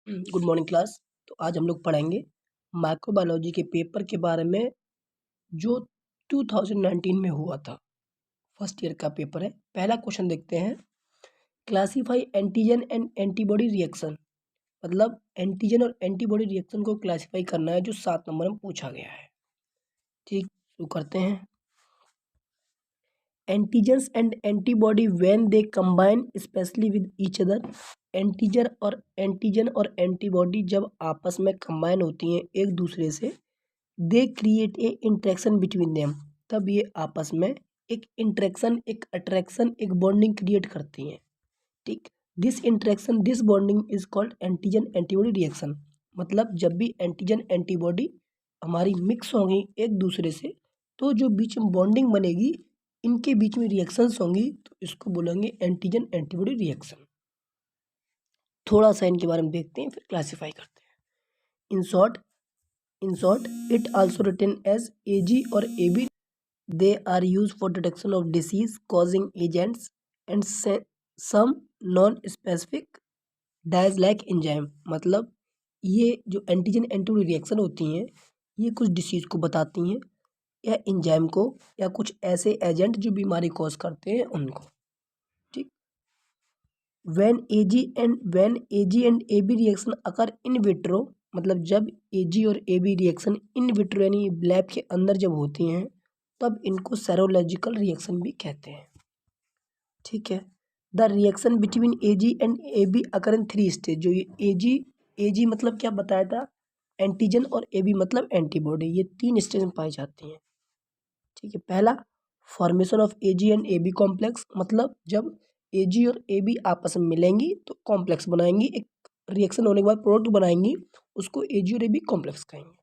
Good morning class. तो आज हम लोग पढ़ेंगे माइक्रोबायोलॉजी के पेपर के बारे में जो 2019 में हुआ था। फर्स्ट ईयर का पेपर है। पहला क्वेश्चन देखते हैं, classify antigen and antibody reaction. मतलब एंटीजन और एंटीबॉडी रिएक्शन को क्लासीफाई करना है, जो 7 नंबर में पूछा गया है। ठीक, शुरू करते हैं। Antigens and antibody when they combine specially with each other. Antigen और एंटीबॉडी जब आपस में कंबाइन होती हैं एक दूसरे से, they create a interaction between them. तब ये आपस में एक इंटरेक्शन, एक अट्रैक्शन, एक बॉन्डिंग क्रिएट करती हैं। ठीक, this interaction, this bonding is called antigen antibody reaction. मतलब जब भी एंटीजन एंटीबॉडी हमारी मिक्स होंगी एक दूसरे से, तो जो बीच में बॉन्डिंग बनेगी, इनके बीच में रिएक्शंस होंगी, तो इसको बोलेंगे एंटीजन एंटीबॉडी रिएक्शन। थोड़ा सा इनके बारे में देखते हैं, फिर क्लासीफाई करते हैं। In short it also written as AG और AB. They are use for detection of disease causing agents and some non specific dyes like enzyme. मतलब ये जो एंटीजन एंटीबॉडी रिएक्शन होती हैं, ये कुछ डिसीज को बताती हैं या एंजाइम को, या कुछ ऐसे एजेंट जो बीमारी कॉज करते हैं उनको। ठीक, when AG and AB reaction occur in vitro. मतलब जब एजी और एबी रिएक्शन इन विट्रो यानी लैब के अंदर जब होती हैं, तब इनको सेरोलॉजिकल रिएक्शन भी कहते हैं। ठीक है, the reaction between AG and AB occur in 3 stage. जो ये एजी मतलब क्या बताया था, एंटीजन, और एबी मतलब एंटीबॉडी। ये 3 स्टेज में पाई जाती हैं। ठीक है, पहला formation of AG and AB complex. मतलब जब एजी और एबी आपस में मिलेंगी तो कॉम्प्लेक्स बनाएंगी, एक रिएक्शन होने के बाद प्रोडक्ट बनाएंगी, उसको एजी और एबी कॉम्प्लेक्स कहेंगे।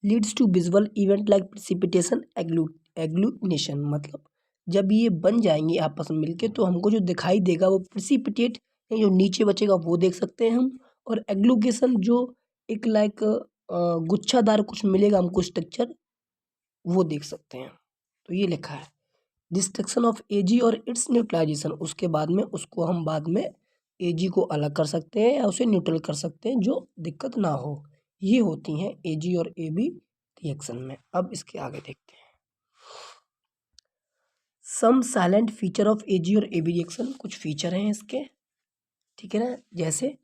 Leads to visual event like precipitation, agglutination. मतलब जब ये बन जाएंगे आपस में मिलके, तो हमको जो दिखाई देगा वो प्रेसिपिटेट, जो नीचे बचेगा वो देख सकते हैं हम, और एग्लूकेशन जो एक लाइक गुच्छादार कुछ मिलेगा हमको स्ट्रक्चर, वो देख सकते हैं। तो ये लिखा है डिस्ट्रक्शन ऑफ एजी और इट्स न्यूट्रलाइजेशन। उसके बाद में उसको हम बाद में एजी को अलग कर सकते हैं या उसे न्यूट्रल कर सकते हैं, जो दिक्कत ना हो। ये होती हैं एजी और एबी रिएक्शन में। अब इसके आगे देखते हैं सम साइलेंट फीचर ऑफ एजी और एबी रिएक्शन। कुछ फीचर हैं इसके, ठीक है ना, जैसे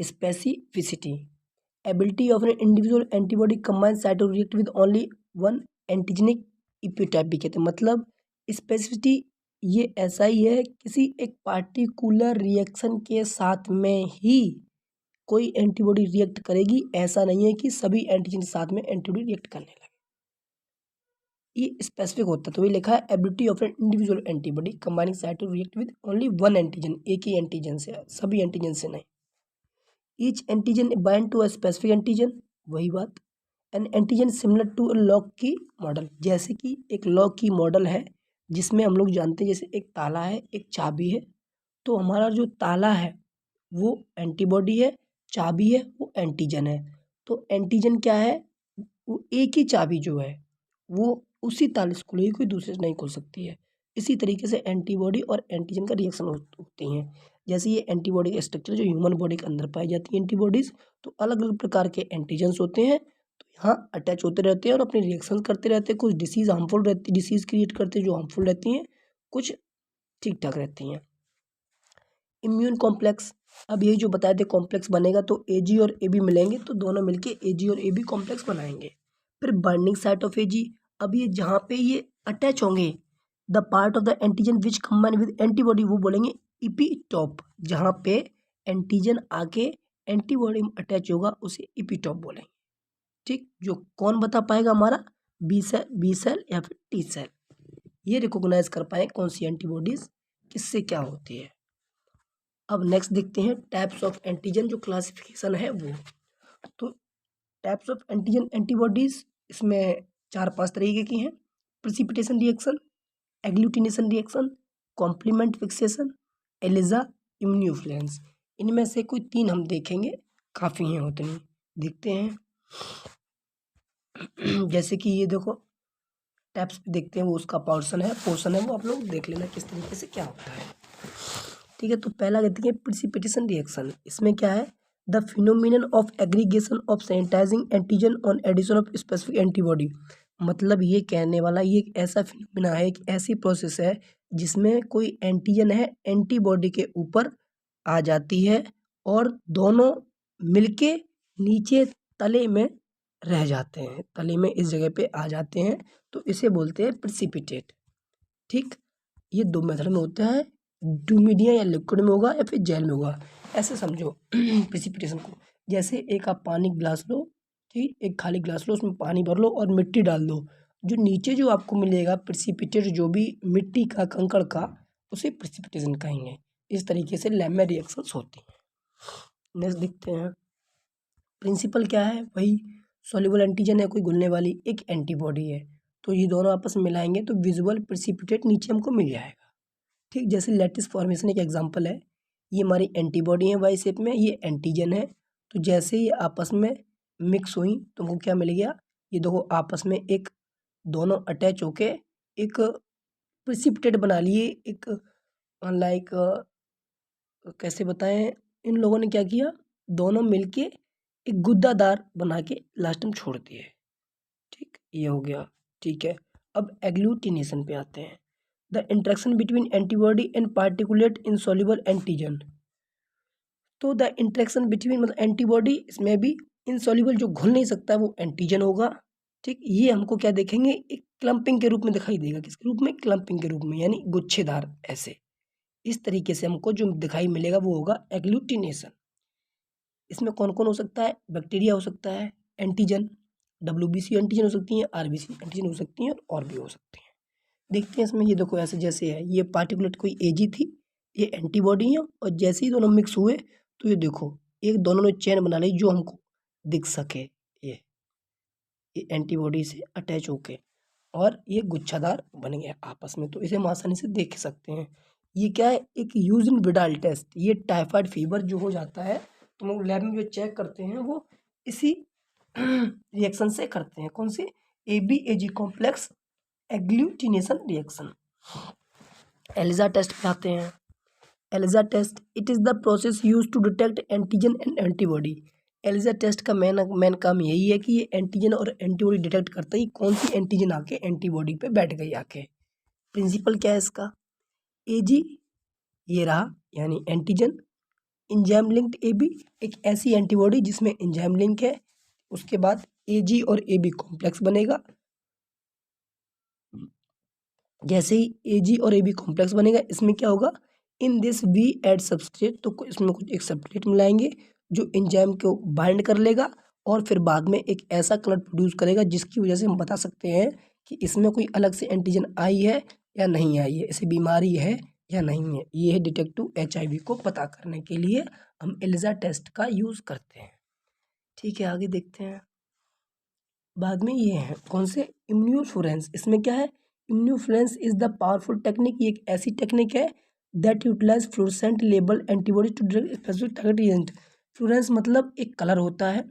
specificity, ability of an individual antibody combine site to react with only one antigenic epitope भी कहते हैं। मतलब स्पेसिफिसिटी ये ऐसा ही है, किसी एक पार्टिकुलर रिएक्शन के साथ में ही कोई एंटीबॉडी रिएक्ट करेगी, ऐसा नहीं है कि सभी एंटीजन के साथ में एंटीबॉडी रिएक्ट करने लगे। ये स्पेसिफिक होता है। तो ये लिखा है ability of an individual antibody combining site to react with only one antigen, एक ही एंटीजन से, सभी एंटीजन से नहीं। Each antigen bind to a specific antigen, वही बात। An antigen similar to lock key model. जैसे कि एक लॉक की मॉडल है, जिसमें हम लोग जानते हैं जैसे एक ताला है, एक चाबी है। तो हमारा जो ताला है वो एंटीबॉडी है, चाबी है वो एंटीजन है। तो एंटीजन क्या है, वो एक ही चाबी जो है वो उसी ताले से खुलेगी, कोई दूसरे से नहीं खुल सकती है। इसी तरीके से एंटीबॉडी और एंटीजन का रिएक्शन होती हैं। जैसे ये एंटीबॉडी का स्ट्रक्चर जो ह्यूमन बॉडी के अंदर पाई जाती है एंटीबॉडीज़, तो अलग अलग प्रकार के एंटीजन्स होते हैं, तो यहाँ अटैच होते रहते हैं और अपने रिएक्शन करते रहते हैं। कुछ डिसीज़ हार्मफुल रहती, डिसीज़ क्रिएट करते हैं जो हार्मफुल रहती हैं, कुछ ठीक ठाक रहती हैं। इम्यून कॉम्प्लेक्स, अब यही जो बताए थे कॉम्प्लेक्स बनेगा तो एजी और एबी मिलेंगे, तो दोनों मिलके एजी और एबी कॉम्प्लेक्स बनाएंगे। फिर बाइंडिंग साइट ऑफ एजी, अब ये जहाँ पे ये अटैच होंगे, the part of the antigen which combine with antibody, वो बोलेंगे इपीटॉप। जहाँ पे एंटीजन आके एंटीबॉडी में अटैच होगा उसे इपीटॉप बोलेंगे। ठीक, जो कौन बता पाएगा, हमारा बी सेल या फिर टी सेल, ये रिकॉग्नाइज कर पाए कौन सी एंटीबॉडीज किससे क्या होती है। अब नेक्स्ट देखते हैं टाइप्स ऑफ एंटीजन, जो क्लासिफिकेशन है वो। तो टाइप्स ऑफ एंटीजन एंटीबॉडीज इसमें 4-5 तरीके की हैं। Precipitation reaction, agglutination reaction, complement fixation, ELISA, immunofluorescence. इनमें से कोई 3 हम देखेंगे, काफ़ी हैं उतनी। देखते हैं जैसे कि ये देखो टाइप्स देखते हैं, वो उसका पोर्शन है वो आप लोग देख लेना किस तरीके से क्या होता है। ठीक है। तो पहला कहते हैं प्रिसिपिटेशन रिएक्शन। इसमें क्या है, the phenomenon of aggregation of sanitizing antigen on addition of specific antibody. मतलब ये कहने वाला ये एक ऐसा फिनोमिना है, एक ऐसी प्रोसेस है जिसमें कोई एंटीजन है एंटीबॉडी के ऊपर आ जाती है और दोनों मिलके नीचे तले में रह जाते हैं, तले में इस जगह पे आ जाते हैं, तो इसे बोलते हैं प्रिसिपिटेट। ठीक, ये दो मेथड में होता है, ड्यूमिडिया या लिक्विड में होगा या फिर जेल में होगा। ऐसे समझो प्रिसिपिटेशन को, जैसे एक आप पानी गिलास लो, ठीक, एक खाली गिलास लो, उसमें पानी भर लो और मिट्टी डाल दो, जो नीचे जो आपको मिलेगा प्रिसिपिटेट, जो भी मिट्टी का कंकड़ का, उसे प्रिसिपिटेशन कहेंगे। इस तरीके से लैब में रिएक्शंस होती हैं। नेक्स्ट देखते हैं, प्रिंसिपल क्या है, वही सॉल्युबल एंटीजन है, कोई घुलने वाली एक एंटीबॉडी है, तो ये दोनों आपस में मिलाएंगे तो विजुअल प्रिसिपिटेट नीचे हमको मिल जाएगा। ठीक, जैसे लैटिस फॉर्मेशन एक एग्जांपल है, ये हमारी एंटीबॉडी है वाई शेप में, ये एंटीजन है, तो जैसे ही आपस में मिक्स हुई तो हमको क्या मिल गया, ये देखो आपस में एक दोनों अटैच होके एक प्रिसिपिटेट बना लिए, एक लाइक कैसे बताएं, इन लोगों ने क्या किया, दोनों मिलके एक गुद्दादार बना के लास्ट में छोड़ दिए। ठीक, ये हो गया। ठीक है, अब एग्लूटिनेशन पे आते हैं, the interaction between antibody and particulate insoluble antigen. तो द इंट्रैक्शन बिटवीन मतलब एंटीबॉडी, इसमें भी इनसॉल्युबल जो घुल नहीं सकता वो एंटीजन होगा। ठीक, ये हमको क्या देखेंगे, एक क्लम्पिंग के रूप में दिखाई देगा, किसके रूप में, क्लम्पिंग के रूप में, यानी गुच्छेदार ऐसे। इस तरीके से हमको जो दिखाई मिलेगा वो होगा एग्लूटिनेशन। इसमें कौन कौन हो सकता है, बैक्टीरिया हो सकता है एंटीजन, WBC एंटीजन हो सकती हैं, RBC एंटीजन हो सकती हैं और भी हो सकती हैं। देखते हैं इसमें, ये देखो ऐसे जैसे है, ये पार्टिकुलेट कोई एजी थी, ये एंटीबॉडी है, और जैसे ही दोनों मिक्स हुए तो ये देखो एक दोनों ने चेन बना ली जो हमको दिख सके, ये एंटीबॉडी से अटैच होके और ये गुच्छादार बन गया आपस में, तो इसे हम आसानी से देख सकते हैं। ये क्या है, एक यूज इन विडाल टेस्ट, ये टाइफाइड फीवर जो हो जाता है तो हम लोग लैब में जो चेक करते हैं वो इसी रिएक्शन से करते हैं। कौन से, ABAG complex agglutination reaction. ELISA test पे आते हैं। ELISA test, it is the process use to detect antigen and antibody. ELISA test का मेन काम यही है कि ये एंटीजन और एंटीबॉडी डिटेक्ट करता ही कौन सी एंटीजन आके एंटीबॉडी पे बैठ गई आके। प्रिंसिपल क्या है इसका, एजी ये रहा यानी एंटीजन, एंजाइम लिंक्ड AB एक ऐसी एंटीबॉडी जिसमें एंजाइम लिंक है, उसके बाद AG और AB कॉम्प्लेक्स बनेगा। जैसे ही AG और AB कॉम्प्लेक्स बनेगा, इसमें क्या होगा, in this we add substrate, तो इसमें कुछ एक सबस्ट्रेट मिलाएंगे जो एंजाइम को बाइंड कर लेगा और फिर बाद में एक ऐसा कलर प्रोड्यूस करेगा जिसकी वजह से हम बता सकते हैं कि इसमें कोई अलग से एंटीजन आई है या नहीं आई है, इसे बीमारी है या नहीं है। ये है डिटेक्टिव HIV को पता करने के लिए हम एलिजा टेस्ट का यूज़ करते हैं। ठीक है, आगे देखते हैं। बाद में ये है कौन से, इम्यूनोफ्लोरेंस। इसमें क्या है, immunofluorescence is the powerful technique, ये एक ऐसी टेक्निक है that utilize fluorescent label antibody to detect specific target agent. Fluorescence मतलब एक कलर होता है,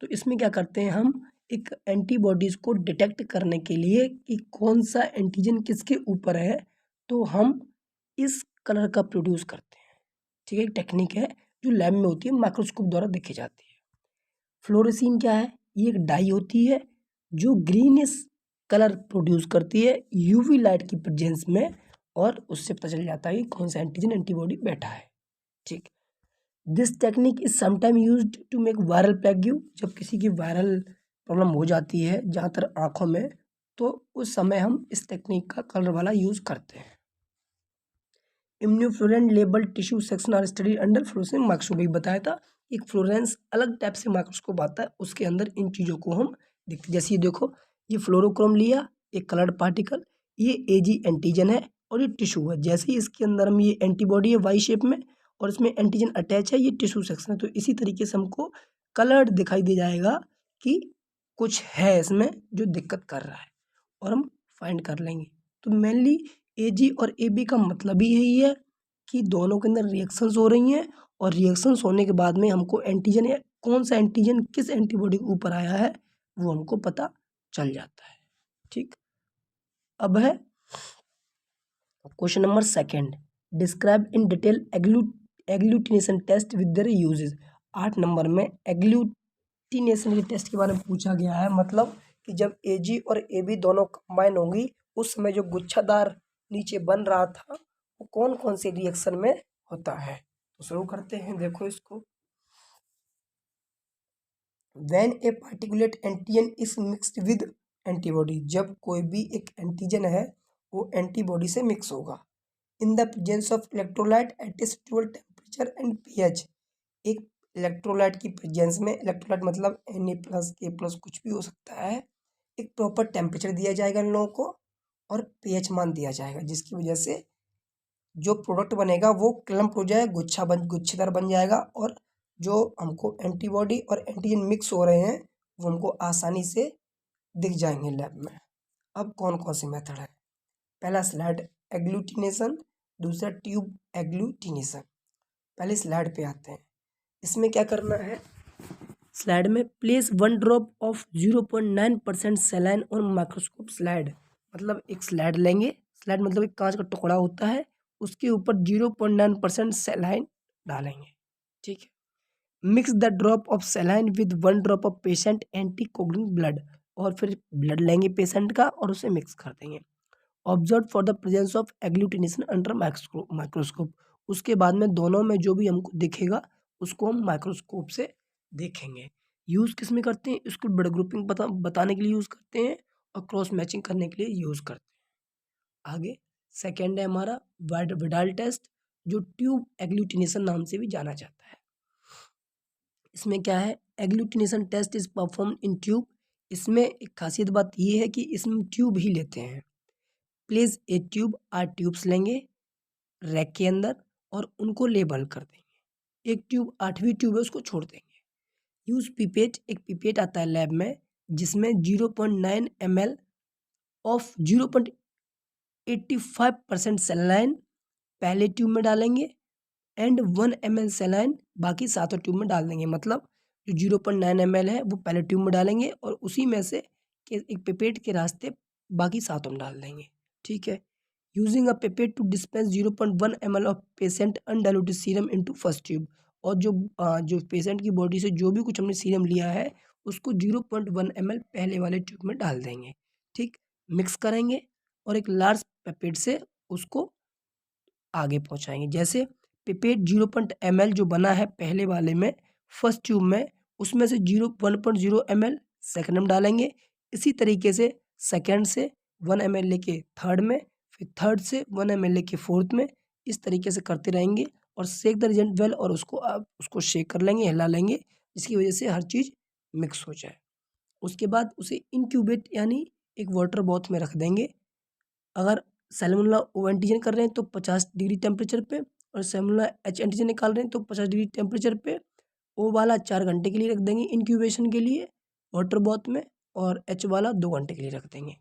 तो इसमें क्या करते हैं हम, एक एंटीबॉडीज़ को डिटेक्ट करने के लिए कि कौन सा एंटीजन किसके ऊपर है, तो हम इस कलर का प्रोड्यूस करते हैं। ठीक है, एक टेक्निक है जो लैब में होती है, माइक्रोस्कोप द्वारा देखी जाती है। फ्लोरेसिन क्या है, ये एक डाई होती है जो ग्रीनिश कलर प्रोड्यूस करती है UV लाइट की प्रेजेंस में, और उससे पता चल जाता है कि कौन सा एंटीजन एंटीबॉडी बैठा है। ठीक, this technique is sometime used to make viral plaque, जब किसी की वायरल प्रॉब्लम हो जाती है जहाँ तक आँखों में, तो उस समय हम इस टेक्निक का कलर वाला यूज़ करते हैं। Immunofluorescent label tissue section are study under fluorescence microscope, भी बताया था, एक फ्लोरेंस अलग टाइप से माइक्रोस्कोप आता है, उसके अंदर इन चीज़ों को हम देखते। जैसे ये देखो, ये फ्लोरोक्रोम लिया, एक कलर्ड पार्टिकल, ये AG एंटीजन है और ये टिश्यू है। जैसे ही इसके अंदर हम, ये एंटीबॉडी है वाई शेप में और इसमें एंटीजन अटैच है, ये टिश्यू सेक्शन है, तो इसी तरीके से हमको कलर्ड दिखाई दे जाएगा कि कुछ है इसमें जो दिक्कत कर रहा है और हम फाइंड कर लेंगे। तो मेनली AG और AB का मतलब ही यही है कि दोनों के अंदर रिएक्शंस हो रही हैं और रिएक्शंस होने के बाद में हमको एंटीजन या कौन सा एंटीजन किस एंटीबॉडी के ऊपर आया है वो हमको पता चल जाता है। ठीक, अब है question number 2, describe in detail agglutination test with their uses. 8 number में एग्लूटिनेशन के टेस्ट के बारे में पूछा गया है, मतलब कि जब एजी और एबी दोनों कंबाइन होंगी उस समय जो गुच्छादार नीचे बन रहा था वो कौन कौन से रिएक्शन में होता है। तो शुरू करते हैं, देखो इसको। When a particulate antigen is mixed with antibody, जब कोई भी एक एंटीजन है वो एंटीबॉडी से मिक्स होगा। In the presence of electrolyte at a suitable temperature and pH, एक इलेक्ट्रोलाइट की प्रेजेंस में, इलेक्ट्रोलाइट मतलब Na+, K+ कुछ भी हो सकता है, एक प्रॉपर टेम्परेचर दिया जाएगा इन लोगों को और पीएच मान दिया जाएगा, जिसकी वजह से जो प्रोडक्ट बनेगा वो क्लम्प हो जाए, गुच्छेदार बन जाएगा और जो हमको एंटीबॉडी और एंटीजन मिक्स हो रहे हैं वो हमको आसानी से दिख जाएंगे लैब में। अब कौन कौन से मेथड है। पहला स्लाइड एग्लूटिनेशन, दूसरा ट्यूब एग्लूटिनेशन। पहले स्लाइड पे आते हैं। इसमें क्या करना है, स्लाइड में place 1 drop of 0.9% सेलाइन on microscope slide, मतलब एक स्लाइड लेंगे, स्लाइड मतलब एक कांच का टुकड़ा होता है, उसके ऊपर 0.9% सेलाइन डालेंगे, ठीक है। Mix the drop of सेलाइन with 1 drop of patient anticoagulant blood, और फिर ब्लड लेंगे पेशेंट का और उसे मिक्स कर देंगे। Observe for the presence of agglutination under microscope, उसके बाद में दोनों में जो भी हमको दिखेगा उसको हम माइक्रोस्कोप से देखेंगे। यूज़ किस में करते हैं, इसको ब्लड ग्रुपिंग बताने के लिए यूज़ करते हैं और क्रॉस मैचिंग करने के लिए यूज़ करते हैं। आगे सेकेंड है हमारा विडाल टेस्ट, जो ट्यूब एग्लूटिनेशन नाम से भी जाना जाता है। इसमें क्या है, agglutination test is perform in tube. इसमें एक खासियत बात ये है कि इसमें ट्यूब ही लेते हैं। प्लेस ए ट्यूब, 8 ट्यूब्स लेंगे रैक के अंदर और उनको लेबल कर देंगे। एक ट्यूब 8वीं ट्यूब है उसको छोड़ देंगे। यूज पिपेट, एक पिपेट आता है लैब में जिसमें 0.9 ml ऑफ 0.85% सेलाइन पहले ट्यूब में डालेंगे एंड 1 ml सेलाइन बाकी 7 ट्यूब में डाल देंगे। मतलब जो 0.9 ml है वो पहले ट्यूब में डालेंगे और उसी में से एक पिपेट के रास्ते बाकी 7 में डाल देंगे, ठीक है। Using a pipette to dispense 0.1 ml of patient undiluted serum into first tube, और जो पेशेंट की बॉडी से जो भी कुछ हमने सीरम लिया है उसको 0.1 ml पहले वाले ट्यूब में डाल देंगे, ठीक। मिक्स करेंगे और एक लार्ज पिपेट से उसको आगे पहुंचाएंगे। जैसे पिपेट 0.ml जो बना है पहले वाले में फर्स्ट ट्यूब में, उसमें से 1.0 ml सेकेंड में डालेंगे। इसी तरीके से सेकेंड से 1 ml लेके थर्ड में, फिर थर्ड से 1 ml लेके फोर्थ में, इस तरीके से करते रहेंगे और शेक द रिजेंट वेल, और उसको आप उसको शेक कर लेंगे, हिला लेंगे, जिसकी वजह से हर चीज़ मिक्स हो जाए। उसके बाद उसे इनक्यूबेट यानी एक वाटर बाथ में रख देंगे। अगर सैल्मोनेला ओ एंटीजन कर रहे हैं तो 50 डिग्री टेम्परेचर पे, और सैल्मोनेला एच एंटीजन निकाल रहे हैं तो 50 डिग्री टेम्परेचर पे। ओ वाला 4 घंटे के लिए रख देंगे इंक्यूबेशन के लिए वाटर बाथ में, और एच वाला 2 घंटे के लिए रख देंगे।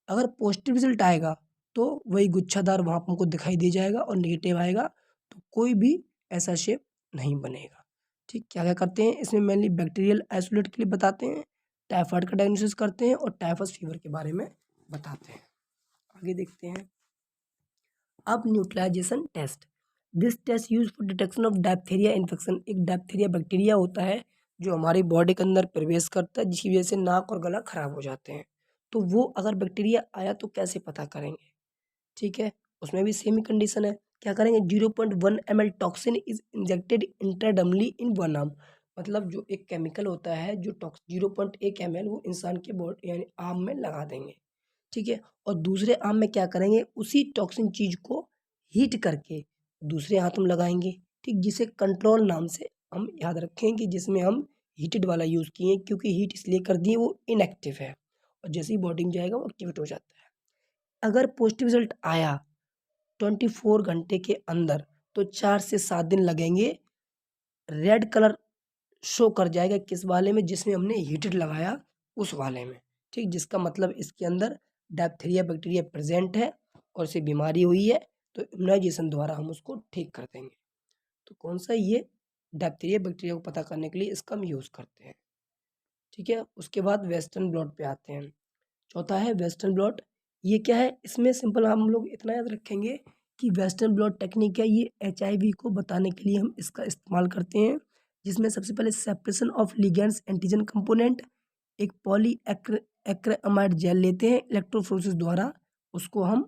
अगर पॉजिटिव रिजल्ट आएगा तो वही गुच्छादार वहाँ पर हमको दिखाई दे जाएगा, और नेगेटिव आएगा तो कोई भी ऐसा शेप नहीं बनेगा, ठीक। क्या क्या करते हैं इसमें, मेनली बैक्टीरियल आइसोलेट के लिए बताते हैं, टाइफाइड का डायग्नोसिस करते हैं और टाइफस फीवर के बारे में बताते हैं। आगे देखते हैं। अब neutralization test, this test use for detection of diphtheria infection. एक डायप्थेरिया बैक्टीरिया होता है जो हमारी बॉडी के अंदर प्रवेश करता है, जिसकी वजह से नाक और गला खराब हो जाते हैं। तो वो अगर बैक्टीरिया आया तो कैसे पता करेंगे, ठीक है। उसमें भी सेम ही कंडीशन है। क्या करेंगे, 0.1 ml toxin is injected intradermally in 1 arm, मतलब जो एक केमिकल होता है जो 0.1 ml वो इंसान के बॉडी यानी आर्म में लगा देंगे, ठीक है। और दूसरे आर्म में क्या करेंगे, उसी टॉक्सिन चीज को हीट करके दूसरे हाथ में लगाएंगे, ठीक। जिसे कंट्रोल नाम से हम याद रखें कि जिसमें हम हीटेड वाला यूज़ किए, क्योंकि हीट इसलिए कर दिए वो इनएक्टिव है, और जैसे ही बॉडी में जाएगा वो एक्टिवेट हो जाता है। अगर पॉजिटिव रिजल्ट आया 24 घंटे के अंदर तो 4 से 7 दिन लगेंगे, रेड कलर शो कर जाएगा किस वाले में, जिसमें हमने हीटेड लगाया उस वाले में, ठीक। जिसका मतलब इसके अंदर डायप्थेरिया बैक्टीरिया प्रेजेंट है और उसे बीमारी हुई है, तो इम्यूनाइजेशन द्वारा हम उसको ठीक कर देंगे। तो कौन सा, ये डायप्थेरिया बैक्टीरिया को पता करने के लिए इसका हम यूज़ करते हैं, ठीक है। उसके बाद वेस्टर्न ब्लॉट पे आते हैं। चौथा है वेस्टर्न ब्लॉट। ये क्या है, इसमें सिंपल हम लोग इतना याद रखेंगे कि वेस्टर्न ब्लॉट टेक्निक है, ये HIV को बताने के लिए हम इसका इस्तेमाल करते हैं, जिसमें सबसे पहले separation of ligands antigen component, एक पॉली एक्रेमाइड जेल लेते हैं, इलेक्ट्रोफोरेसिस द्वारा उसको हम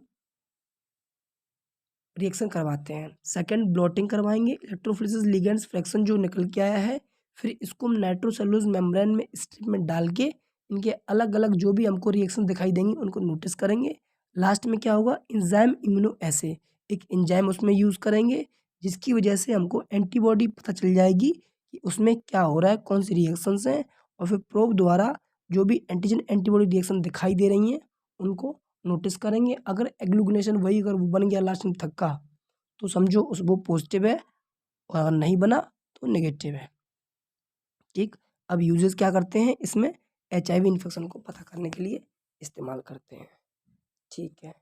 रिएक्शन करवाते हैं। सेकंड ब्लॉटिंग करवाएंगे, इलेक्ट्रोफोरेसिस लिगेंड्स फ्रैक्शन जो निकल के आया है, फिर इसको हम नाइट्रोसेलुलोज मेम्ब्रेन में स्ट्रिप में डाल के इनके अलग अलग जो भी हमको रिएक्शन दिखाई देंगी उनको नोटिस करेंगे। लास्ट में क्या होगा, एंजाइम इम्यूनो एसे, एक एंजाइम उसमें यूज़ करेंगे जिसकी वजह से हमको एंटीबॉडी पता चल जाएगी कि उसमें क्या हो रहा है, कौन सी रिएक्शंस हैं, और फिर प्रोब द्वारा जो भी एंटीजन एंटीबॉडी रिएक्शन दिखाई दे रही हैं उनको नोटिस करेंगे। अगर एग्लूटिनेशन वही अगर वो बन गया लास्ट में थक्का, तो समझो उस वो पॉजिटिव है, और अगर नहीं बना तो नेगेटिव है। ठीक, अब यूजर्स क्या करते हैं, इसमें HIV इन्फेक्शन को पता करने के लिए इस्तेमाल करते हैं। ठीक है,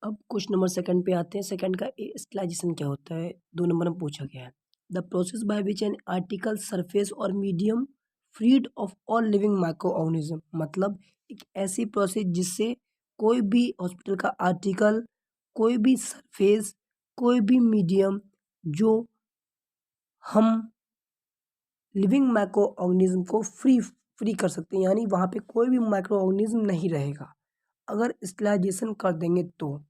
अब क्वेश्चन नंबर सेकंड पे आते हैं। सेकंड का स्टेलाइजेशन क्या होता है, 2 नंबर में पूछा गया है। The process by which an article surface or medium freed of all living microorganism, मतलब एक ऐसी प्रोसेस जिससे कोई भी हॉस्पिटल का आर्टिकल, कोई भी सरफेस, कोई भी मीडियम जो हम लिविंग माइक्रो ऑर्गेनिज्म को फ्री कर सकते हैं, यानी वहाँ पे कोई भी माइक्रो ऑर्गेनिज्म नहीं रहेगा अगर स्टेलाइजेशन कर देंगे तो,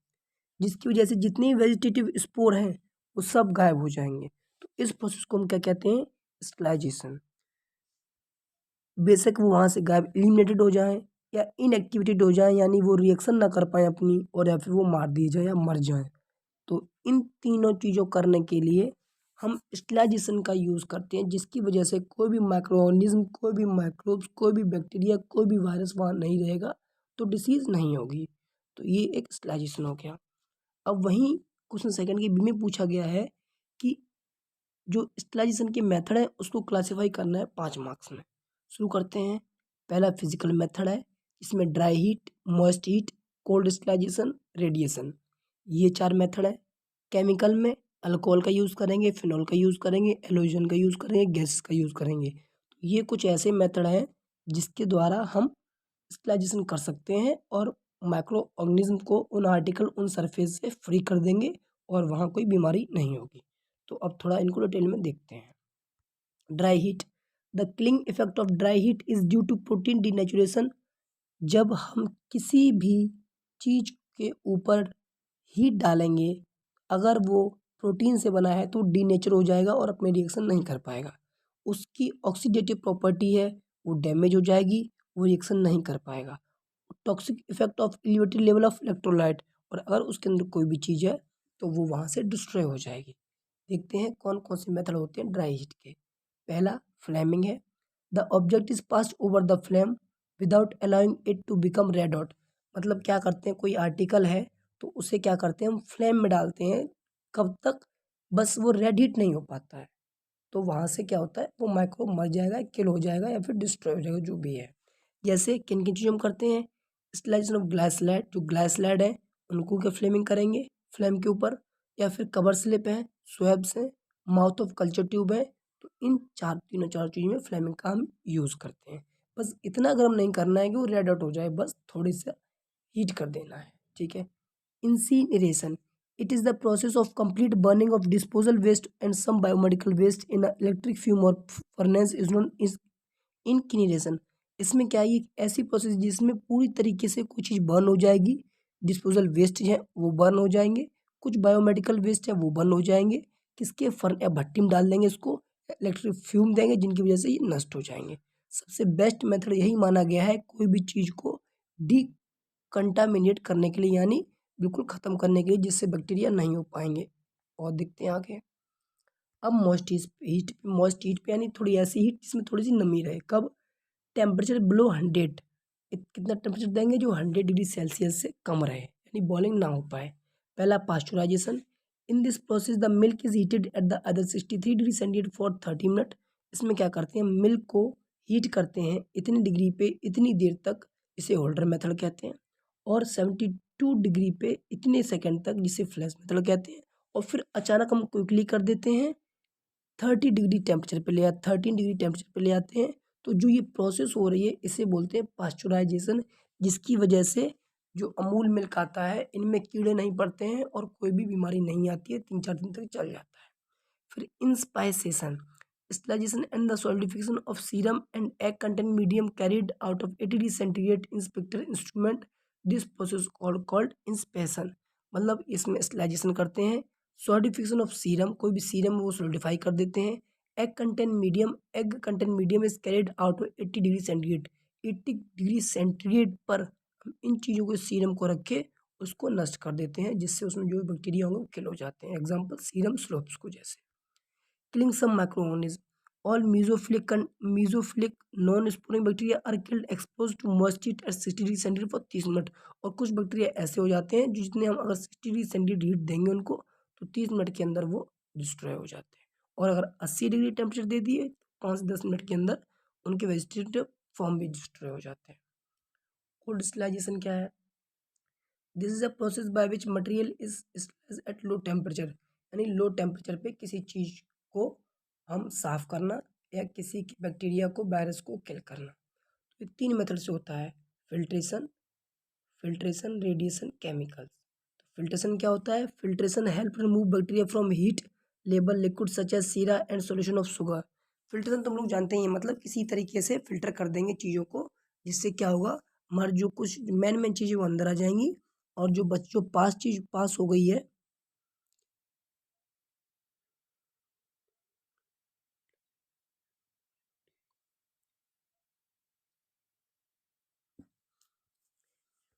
जिसकी वजह से जितने वेजिटेटिव स्पोर हैं वो सब गायब हो जाएंगे। तो इस प्रोसेस को हम क्या कहते हैं, स्टेलाइजेशन। बेशक वो वहाँ से गायब एलिमिनेटेड हो जाएं या इनएक्टिवेटेड हो जाएं, यानी वो रिएक्शन ना कर पाए अपनी, और या फिर वो मार दिए जाए या मर जाएं। तो इन तीनों चीज़ों करने के लिए हम स्टेलाइजेशन का यूज़ करते हैं, जिसकी वजह से कोई भी माइक्रो ऑर्गेनिज्म, कोई भी माइक्रोब्स, कोई भी बैक्टीरिया, कोई भी वायरस वहाँ नहीं रहेगा, तो डिसीज़ नहीं होगी। तो ये एक स्टेलाइजेशन हो गया। अब वहीं क्वेश्चन सेकंड के बी में पूछा गया है कि जो स्टेलाइजेशन के मेथड है उसको क्लासिफाई करना है 5 मार्क्स में। शुरू करते हैं। पहला फिजिकल मेथड है, इसमें dry heat, moist heat, cold sterilisation, radiation, ये 4 मेथड है। केमिकल में अल्कोहल का यूज़ करेंगे, फिनॉल का यूज़ करेंगे, एलोजन का यूज़ करेंगे, गैसेस का यूज़ करेंगे। तो ये कुछ ऐसे मेथड हैं जिसके द्वारा हम स्टेलाइजेशन कर सकते हैं और माइक्रो ऑर्गेनिज्म को उन आर्टिकल, उन सरफेस से फ्री कर देंगे और वहाँ कोई बीमारी नहीं होगी। तो अब थोड़ा इनको डिटेल में देखते हैं। Dry heat, the killing effect of dry heat is due to protein denaturation. जब हम किसी भी चीज़ के ऊपर हीट डालेंगे, अगर वो प्रोटीन से बना है तो डीनेचर हो जाएगा और अपने रिएक्शन नहीं कर पाएगा। उसकी ऑक्सीडेटिव प्रॉपर्टी है वो डैमेज हो जाएगी, वो रिएक्शन नहीं कर पाएगा। Toxic effect of elevated level of electrolyte, और अगर उसके अंदर कोई भी चीज़ है तो वो वहाँ से डिस्ट्रॉय हो जाएगी। देखते हैं कौन कौन से मेथड होते हैं ड्राई हीट के। पहला फ्लेमिंग है, the object is passed over the flame without allowing it to become red hot. मतलब क्या करते हैं, कोई आर्टिकल है तो उसे क्या करते हैं हम फ्लेम में डालते हैं, कब तक, बस वो रेड हीट नहीं हो पाता है, तो वहाँ से क्या होता है वो माइक्रोब मर जाएगा, किल हो जाएगा या फिर डिस्ट्रॉय हो जाएगा, जो भी है। जैसे किन किन चीज़ों में करते हैं, स्टेलाइजेशन ऑफ ग्लास स्लैब, जो ग्लास स्लैब है उनको क्या फ्लेमिंग करेंगे फ्लेम के ऊपर, या फिर कवर स्लिप है, स्वैब्स हैं, माउथ ऑफ कल्चर ट्यूब है। तो इन तीनों चार चीज़ों में फ्लेमिंग का हम यूज़ करते हैं। बस इतना गर्म नहीं करना है कि वो रेड आउट हो जाए, बस थोड़ी सा हीट कर देना है। ठीक है। Incineration, it is the process of complete burning of disposal waste and some biomedical waste in an electric fume or furnace is known as इनकिनेशन। इसमें क्या है, ये एक ऐसी प्रोसेस जिसमें पूरी तरीके से कोई चीज़ बर्न हो जाएगी, डिस्पोजल वेस्ट है वो बर्न हो जाएंगे, कुछ बायोमेडिकल वेस्ट है वो बर्न हो जाएंगे, किसके फर्न या भट्टी में डाल देंगे, इसको इलेक्ट्रिक फ्यूम देंगे जिनकी वजह से ये नष्ट हो जाएंगे। सबसे बेस्ट मेथड यही माना गया है कोई भी चीज़ को कंटामिनेट करने के लिए, यानी बिल्कुल ख़त्म करने के लिए, जिससे बैक्टीरिया नहीं हो पाएंगे। और देखते हैं आगे। अब मॉइस्ट हीट पे यानी थोड़ी ऐसी हीट जिसमें थोड़ी सी नमी रहे, कब, टेम्परेचर बिलो 100, कितना टेम्परेचर देंगे जो 100 डिग्री सेल्सियस से कम रहे, यानी बॉइलिंग ना हो पाए। पहला pasteurisation, in this process the milk is heated at the other 63 degree centigrade for 30 minute. इसमें क्या करते हैं, मिल्क को हीट करते हैं इतनी डिग्री पे इतनी देर तक, इसे होल्डर मेथड कहते हैं, और 72 डिग्री पे इतने सेकंड तक, जिसे फ्लैश मेथड कहते हैं। और फिर अचानक हम क्विकली कर देते हैं 30 डिग्री टेम्परेचर पे ले आते 13 डिग्री टेम्परेचर पे ले आते हैं। तो जो ये प्रोसेस हो रही है इसे बोलते हैं पास्चुराइजेशन, जिसकी वजह से जो अमूल मिल्क आता है इनमें कीड़े नहीं पड़ते हैं और कोई भी बीमारी नहीं आती है, 3-4 दिन तक चल जाता है। फिर inspissation, sterilization and the solidification of serum and egg content medium carried out of 80 degree centigrade inspissator instrument, this process called inspissation. मतलब इसमें स्टरलाइजेशन करते हैं, सॉलिडिफिकेशन ऑफ सीरम, कोई भी सीरम वो सॉलिडिफाई कर देते हैं। Egg content medium is carried out of 80 degree centigrade, 80 degree centigrade पर हम इन चीज़ों को सीरम को रख के उसको नष्ट कर देते हैं, जिससे उसमें जो भी बैक्टीरिया होंगे वो किल हो जाते हैं। एग्जाम्पल सीरम स्लोप्स को जैसे। Killing some microorganisms. All mesophilic non-sporing bacteria are killed exposed to moisture at 60 degree centigrade for 30 minute. और कुछ बैक्टीरिया ऐसे हो जाते हैं जो जितने हम अगर 60 डिग्री सेंटीग्रेड हीट देंगे उनको तो 30 मिनट के अंदर वो डिस्ट्रॉय हो जाते हैं। और अगर 80 डिग्री टेम्परेचर दे दिए तो 5 से 10 मिनट के अंदर उनके वेजिटेटिव फॉर्म भी डिस्ट्रॉय हो जाते हैं। कोल्ड डिस्टिलाइजेशन क्या है? This is a process by which material is at low temperature, यानी लो टेम्परेचर पे किसी चीज़ को हम साफ करना या किसी की बैक्टीरिया को वायरस को किल करना। तो ये 3 मेथड से होता है, फिल्ट्रेशन, रेडिएशन, केमिकल्स। तो फिल्ट्रेशन क्या होता है? Filtration help remove bacteria from heat labile liquid such as sera and solution of sugar. Filtration तुम लोग जानते ही हैं, मतलब किसी तरीके से फिल्टर कर देंगे चीज़ों को, जिससे क्या होगा, हमारी जो कुछ मेन चीज़ें वो अंदर आ जाएंगी और जो पास चीज़ पास हो गई है